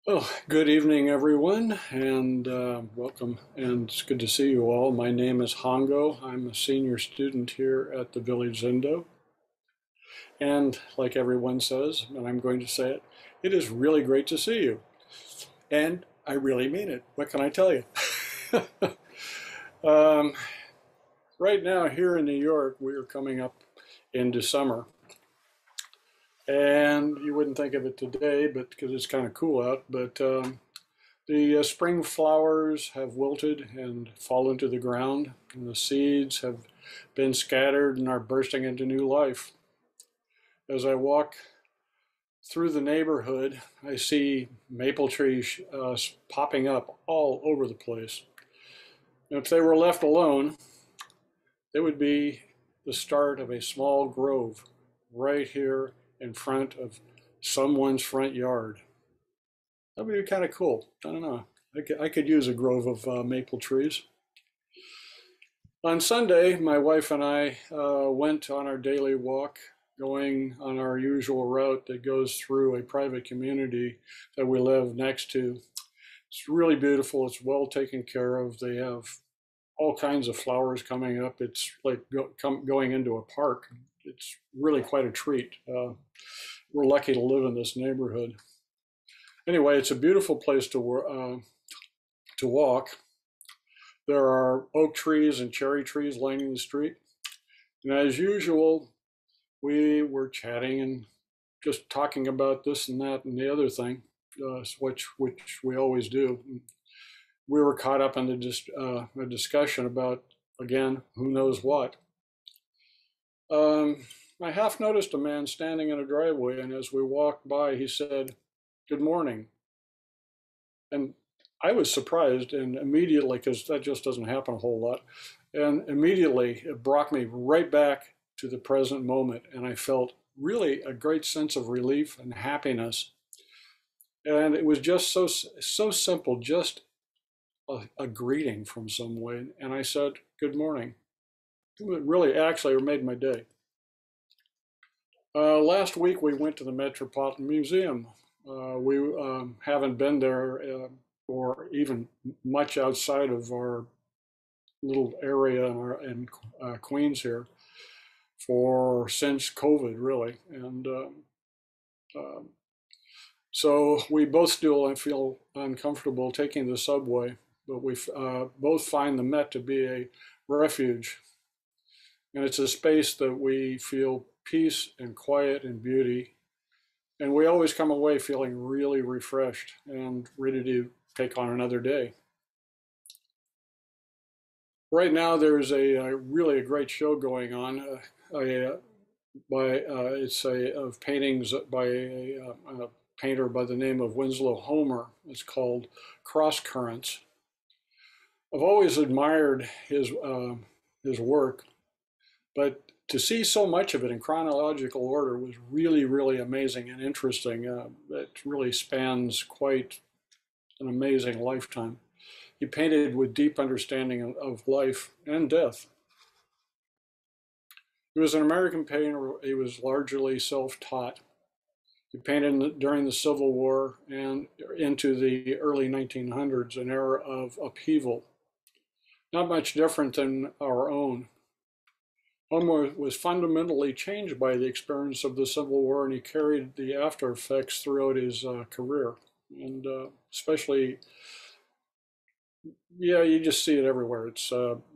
Well, good evening, everyone, and welcome. And it's good to see you all. My name is Hon Go. I'm a senior student here at the Village Zendo. And like everyone says, and I'm going to say it, it is really great to see you. And I really mean it. What can I tell you? um, right now, here in New York, we are coming up into summer. And you wouldn't think of it today, but because it's kind of cool out, but the spring flowers have wilted and fallen to the ground, and the seeds have been scattered and are bursting into new life. As I walk through the neighborhood, I see maple trees popping up all over the place. If they were left alone, they would be the start of a small grove right here in front of someone's front yard. That would be kind of cool. I don't know. I could use a grove of maple trees. On Sunday, my wife and I went on our daily walk, going on our usual route that goes through a private community that we live next to. It's really beautiful. It's well taken care of. They have all kinds of flowers coming up. It's like going into a park. It's really quite a treat. We're lucky to live in this neighborhood. Anyway, it's a beautiful place to walk. There are oak trees and cherry trees lining the street. And as usual, we were chatting and just talking about this and that and the other thing, which we always do. We were caught up in a discussion about, again, who knows what. I half noticed a man standing in a driveway, and as we walked by, he said, "Good morning." And I was surprised, and immediately, because that just doesn't happen a whole lot, and immediately it brought me right back to the present moment, and I felt really a great sense of relief and happiness. And it was just so simple, just a greeting from someone, and I said, "Good morning." It really actually made my day. Last week we went to the Metropolitan Museum. We haven't been there or even much outside of our little area in Queens here for since COVID, really. And um, so we both still feel uncomfortable taking the subway, but we both find the Met to be a refuge. And it's a space that we feel peace and quiet and beauty. And we always come away feeling really refreshed and ready to take on another day. Right now, there's a really a great show going on. It's of paintings by a painter by the name of Winslow Homer. It's called Cross Currents. I've always admired his work, but to see so much of it in chronological order was really amazing and interesting. It really spans quite an amazing lifetime. He painted with deep understanding of life and death. He was an American painter. He was largely self-taught. He painted during the Civil War and into the early 1900s, an era of upheaval, not much different than our own. Homer was fundamentally changed by the experience of the Civil War, and he carried the after effects throughout his career. And especially, yeah, you just see it everywhere. It's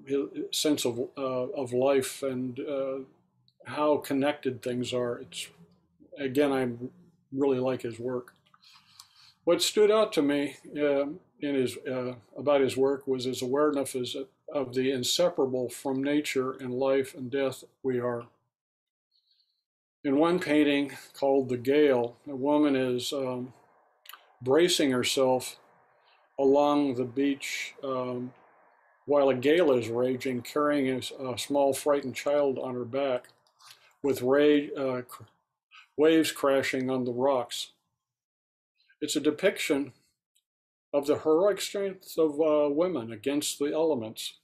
his sense of life and how connected things are. It's again, I really like his work. What stood out to me in his about his work was his awareness of the inseparable from nature and life and death we are. In one painting called The Gale, a woman is bracing herself along the beach while a gale is raging, carrying a small frightened child on her back with waves crashing on the rocks. It's a depiction of the heroic strength of women against the elements.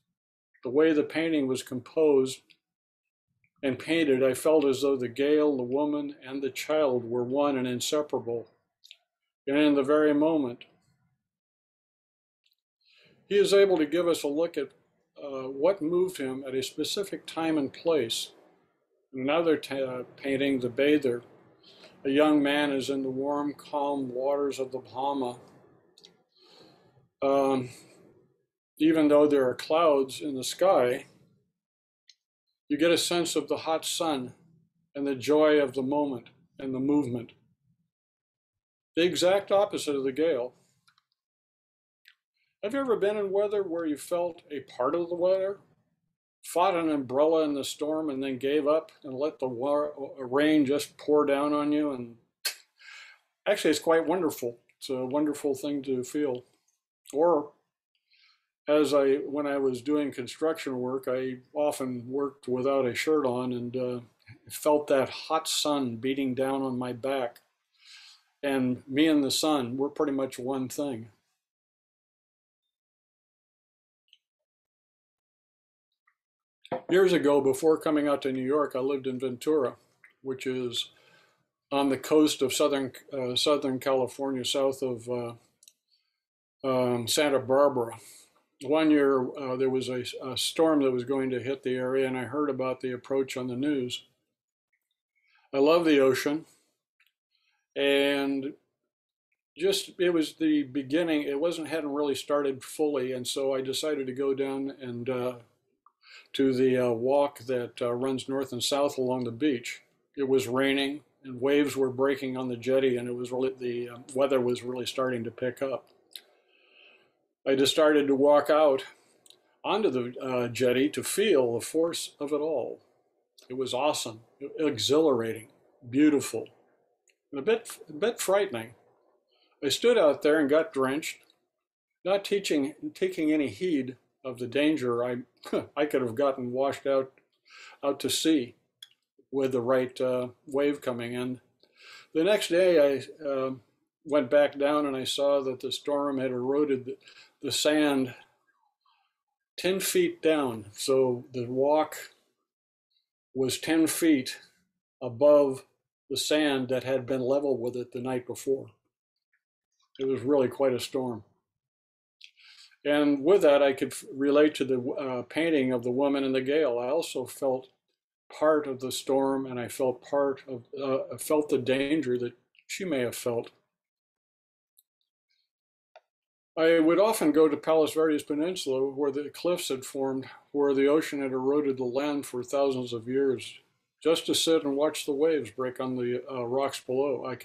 The way the painting was composed and painted, I felt as though the gale, the woman, and the child were one and inseparable. and in the very moment. He is able to give us a look at what moved him at a specific time and place. Another painting, The Bather. A young man is in the warm, calm waters of the Bahama. Um, Even though there are clouds in the sky, you get a sense of the hot sun and the joy of the moment and the movement. The exact opposite of the gale. Have you ever been in weather where you felt a part of the weather, fought an umbrella in the storm, and then gave up and let the rain just pour down on you? And actually, it's quite wonderful. It's a wonderful thing to feel. Or when I was doing construction work, I often worked without a shirt on and felt that hot sun beating down on my back. And me and the sun, we're pretty much one thing. Years ago, before coming out to New York, I lived in Ventura, which is on the coast of Southern California, south of Santa Barbara. One year, there was a storm that was going to hit the area, and I heard about the approach on the news. I love the ocean, and it was the beginning. It hadn't really started fully, and so I decided to go down and to the walk that runs north and south along the beach. It was raining, and waves were breaking on the jetty, and the weather was really starting to pick up. I just started to walk out onto the jetty to feel the force of it all. It was awesome, exhilarating, beautiful, and a bit frightening. I stood out there and got drenched, not taking any heed of the danger. I could have gotten washed out to sea with the right wave coming in. The next day, I went back down and I saw that the storm had eroded the sand 10 feet down. So the walk was 10 feet above the sand that had been level with it the night before. It was really quite a storm. And with that, I could relate to the painting of the woman in the gale. I also felt part of the storm, and I felt felt the danger that she may have felt. I would often go to Palos Verdes Peninsula where the cliffs had formed, where the ocean had eroded the land for thousands of years, just to sit and watch the waves break on the rocks below. I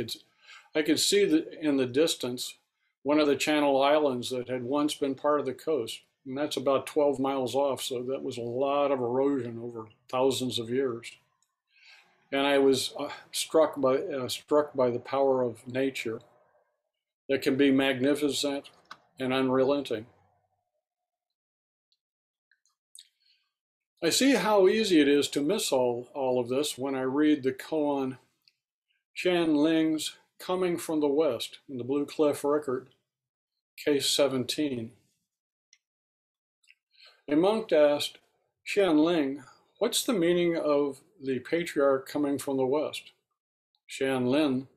could see in the distance one of the Channel Islands that had once been part of the coast, and that's about 12 miles off, so that was a lot of erosion over thousands of years. And I was struck by the power of nature that can be magnificent and unrelenting. I see how easy it is to miss all of this when I read the koan Shan Ling's Coming from the West in the Blue Cliff Record, Case 17. A monk asked Shan Ling, "What's the meaning of the patriarch coming from the West?" Shan Ling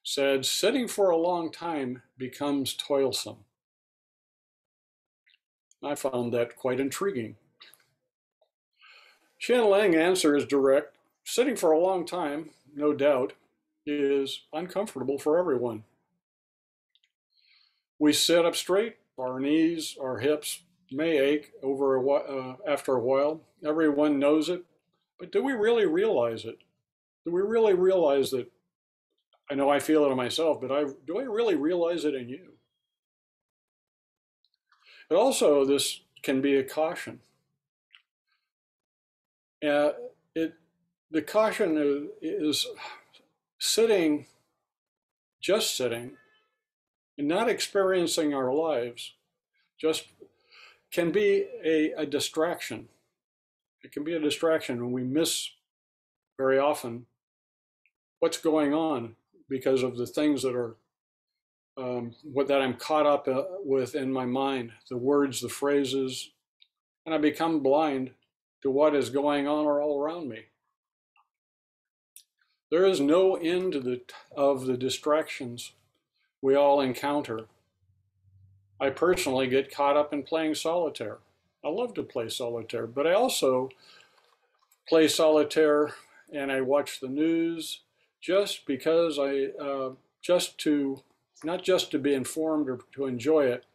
said, "Sitting for a long time becomes toilsome." I found that quite intriguing. Shan Ling's answer is direct. Sitting for a long time, no doubt, is uncomfortable for everyone. We sit up straight, our knees, our hips may ache after a while. Everyone knows it, but do we really realize it? Do we really realize that? I know I feel it in myself, but do I really realize it in you? But also, this can be a caution. The caution is sitting, just sitting, and not experiencing our lives, just can be a distraction. It can be a distraction when we miss very often what's going on because of the things that are that I'm caught up with in my mind, the words, the phrases, and I become blind to what is going on all around me. There is no end of the distractions we all encounter. I personally get caught up in playing solitaire. I love to play solitaire, but I also play solitaire and I watch the news just because not just to be informed or to enjoy it,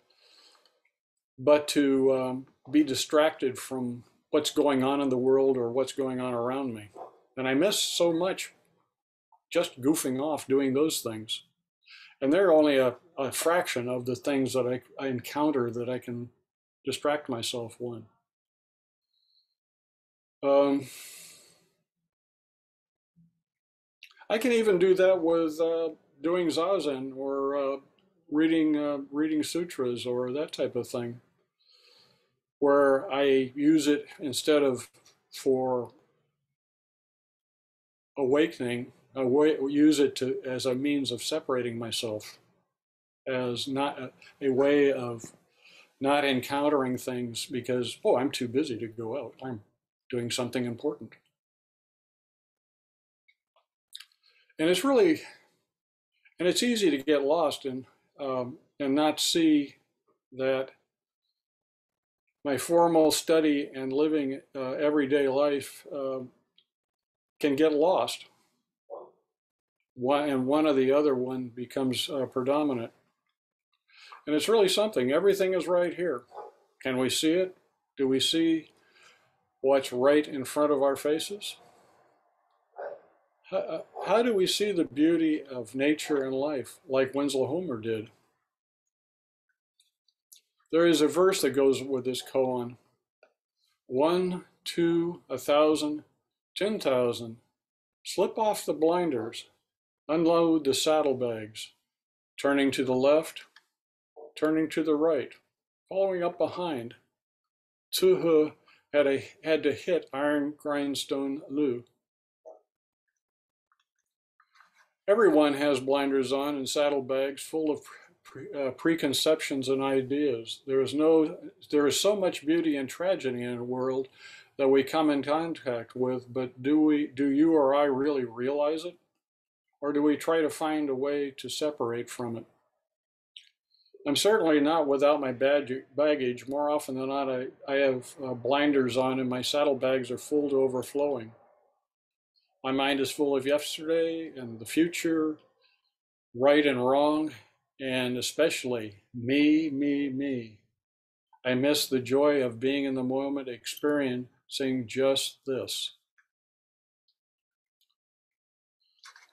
but to be distracted from what's going on in the world or what's going on around me. And I miss so much just goofing off doing those things. And they're only a fraction of the things that I encounter that I can distract myself with. I can even do that with doing zazen or reading sutras or that type of thing, where I use it instead of for awakening. I use it as a means of separating myself, as not a way of not encountering things because, oh, I'm too busy to go out. I'm doing something important. And it's easy to get lost and not see that my formal study and living everyday life can get lost. And one or the other one becomes predominant. And it's really something. Everything is right here. Can we see it? Do we see what's right in front of our faces? How do we see the beauty of nature and life like Winslow Homer did? There is a verse that goes with this koan. 1, 2, 1,000, 10,000. Slip off the blinders. Unload the saddlebags. Turning to the left, turning to the right, following up behind. Tsuhu had to hit iron grindstone Lu. Everyone has blinders on and saddlebags full of preconceptions and ideas. There is so much beauty and tragedy in the world that we come in contact with, but do you or I really realize it? Or do we try to find a way to separate from it? I'm certainly not without my baggage. More often than not, I have blinders on and my saddlebags are full to overflowing. My mind is full of yesterday and the future, right and wrong, and especially me, me, me. I miss the joy of being in the moment, experiencing just this.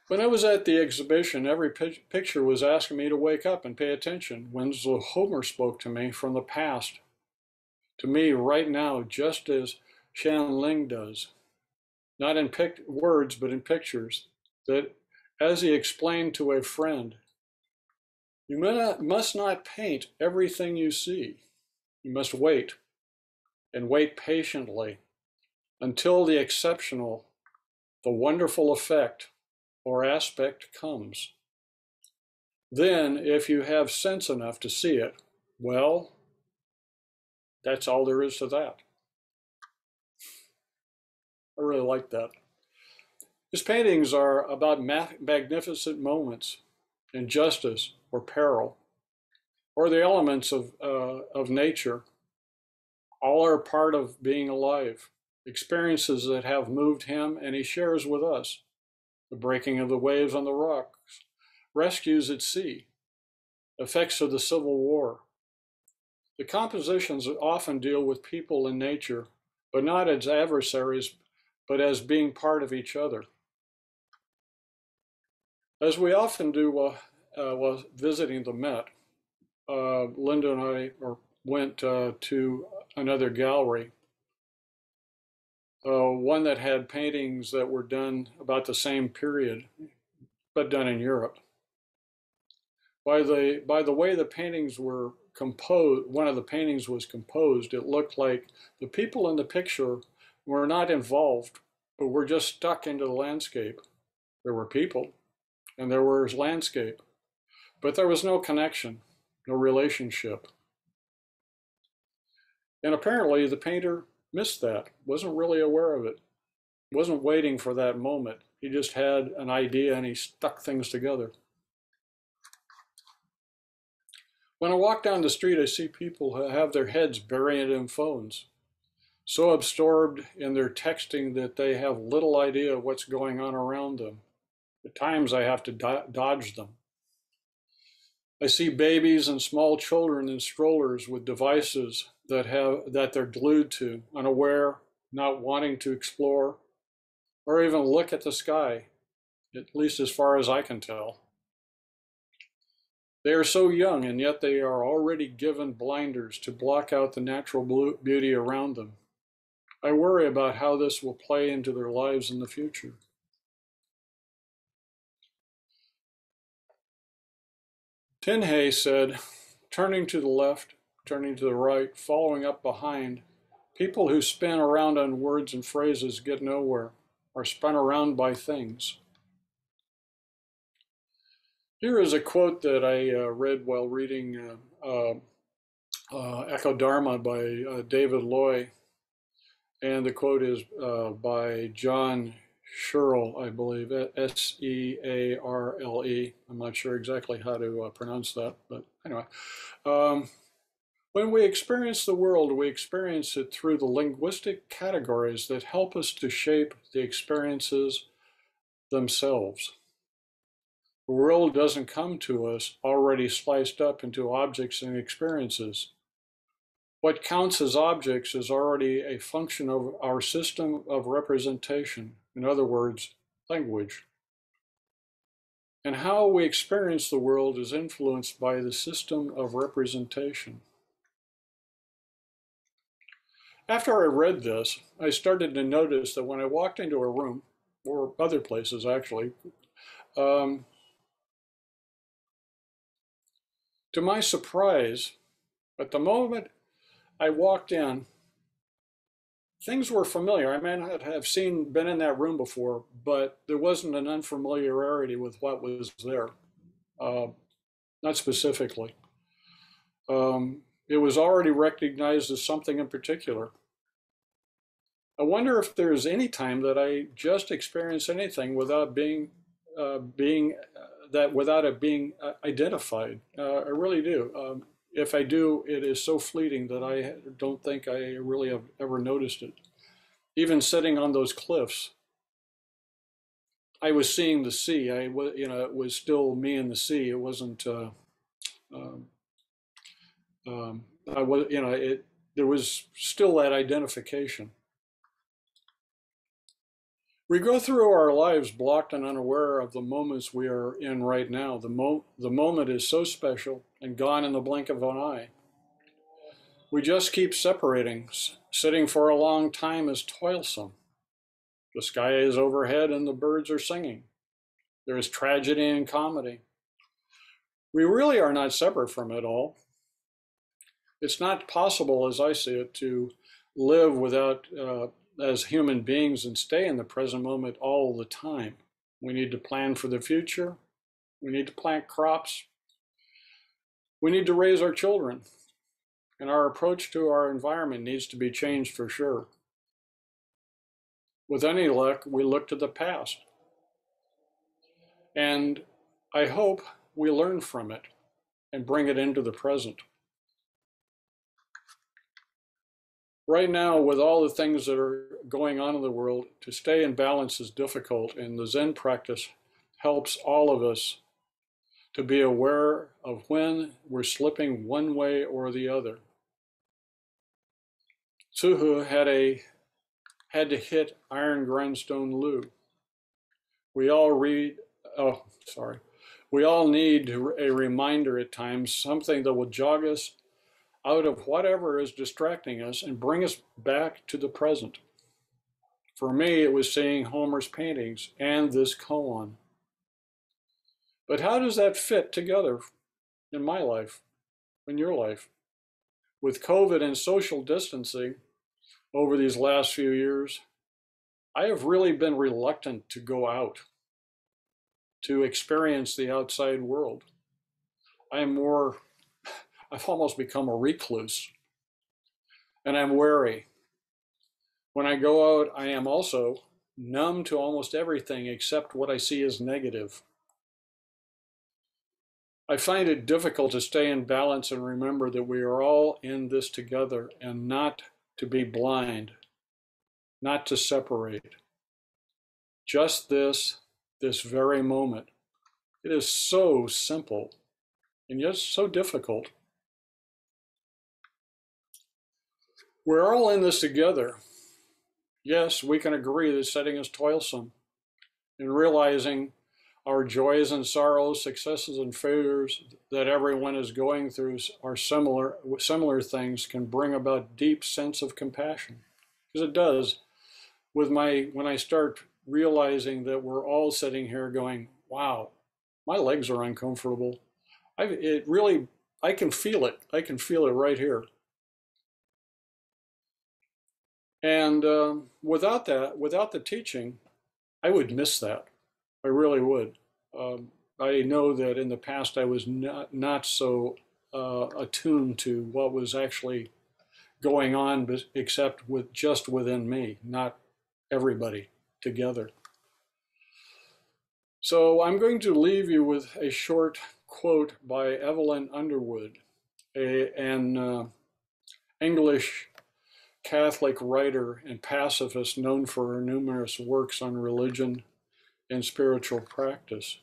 When I was at the exhibition, every picture was asking me to wake up and pay attention. Winslow Homer spoke to me from the past, to me right now, just as Shan does. Not in words, but in pictures. That, as he explained to a friend, you must not paint everything you see. You must wait, and wait patiently, until the exceptional, the wonderful effect or aspect comes. Then, if you have sense enough to see it, well, that's all there is to that. I really like that. His paintings are about magnificent moments, injustice or peril, or the elements of nature. All are part of being alive, experiences that have moved him and he shares with us. The breaking of the waves on the rocks, rescues at sea, effects of the Civil War. The compositions often deal with people and nature, but not as adversaries, but as being part of each other. As we often do while visiting the Met, Linda and I went to another gallery, one that had paintings that were done about the same period, but done in Europe. By the way the paintings were composed, one of the paintings was composed, it looked like the people in the picture were not involved, but were just stuck into the landscape. There were people, and there was landscape, but there was no connection, no relationship. And apparently the painter missed that, wasn't really aware of it, wasn't waiting for that moment. He just had an idea and he stuck things together. When I walk down the street, I see people who have their heads buried in phones, so absorbed in their texting that they have little idea of what's going on around them. At times, I have to dodge them. I see babies and small children in strollers with devices that they're glued to, unaware, not wanting to explore, or even look at the sky, at least as far as I can tell. They are so young, and yet they are already given blinders to block out the natural beauty around them. I worry about how this will play into their lives in the future. Tinhey said, turning to the left, turning to the right, following up behind, people who spin around on words and phrases get nowhere, are spun around by things. Here is a quote that I read while reading Echo Dharma by David Loy, and the quote is by John Searle, I believe, Searle. I'm not sure exactly how to pronounce that, but anyway. When we experience the world, we experience it through the linguistic categories that help us to shape the experiences themselves. The world doesn't come to us already sliced up into objects and experiences. What counts as objects is already a function of our system of representation, in other words, language. And how we experience the world is influenced by the system of representation. After I read this, I started to notice that when I walked into a room, or other places actually, to my surprise, at the moment I walked in, things were familiar. I may not have been in that room before, but there wasn't an unfamiliarity with what was there, not specifically. It was already recognized as something in particular. I wonder if there's any time that I just experience anything without without it being identified. I really do. If I do, it is so fleeting that I don't think I really have ever noticed it. Even sitting on those cliffs, I was seeing the sea. It was still me and the sea. It wasn't. I was, there was still that identification. We go through our lives blocked and unaware of the moments we are in right now. The moment is so special and gone in the blink of an eye. We just keep separating. Sitting for a long time is toilsome. The sky is overhead and the birds are singing. There is tragedy and comedy. We really are not separate from it all. It's not possible, as I see it, to live without as human beings and stay in the present moment all the time. We need to plan for the future. We need to plant crops. We need to raise our children. And our approach to our environment needs to be changed for sure. With any luck, we look to the past. And I hope we learn from it and bring it into the present. Right now, with all the things that are going on in the world, to stay in balance is difficult, and the Zen practice helps all of us to be aware of when we're slipping one way or the other. Tsuhu had to hit iron grindstone loo. We all need a reminder at times, something that will jog us out of whatever is distracting us and bring us back to the present. For me, it was seeing Homer's paintings and this koan. But how does that fit together in my life, in your life? With COVID and social distancing over these last few years, I have really been reluctant to go out, to experience the outside world. I've almost become a recluse, and I'm wary. When I go out, I am also numb to almost everything except what I see as negative. I find it difficult to stay in balance and remember that we are all in this together and not to be blind, not to separate. Just this very moment. It is so simple and yet so difficult. We're all in this together. Yes, we can agree that setting is toilsome, and realizing our joys and sorrows, successes and failures that everyone is going through are similar things can bring about deep sense of compassion. Because it does. When I start realizing that we're all sitting here going, wow, my legs are uncomfortable. I can feel it. I can feel it right here. And without the teaching, I would miss that. I really would. I know that in the past I was not so attuned to what was actually going on, except just within me, not everybody together. So I'm going to leave you with a short quote by Evelyn Underwood, an English Catholic writer and pacifist known for her numerous works on religion and spiritual practice.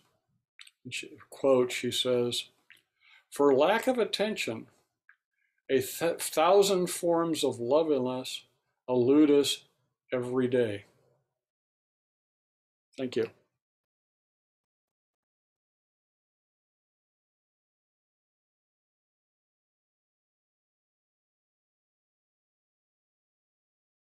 She says, "For lack of attention, a thousand forms of loveliness elude us every day." Thank you.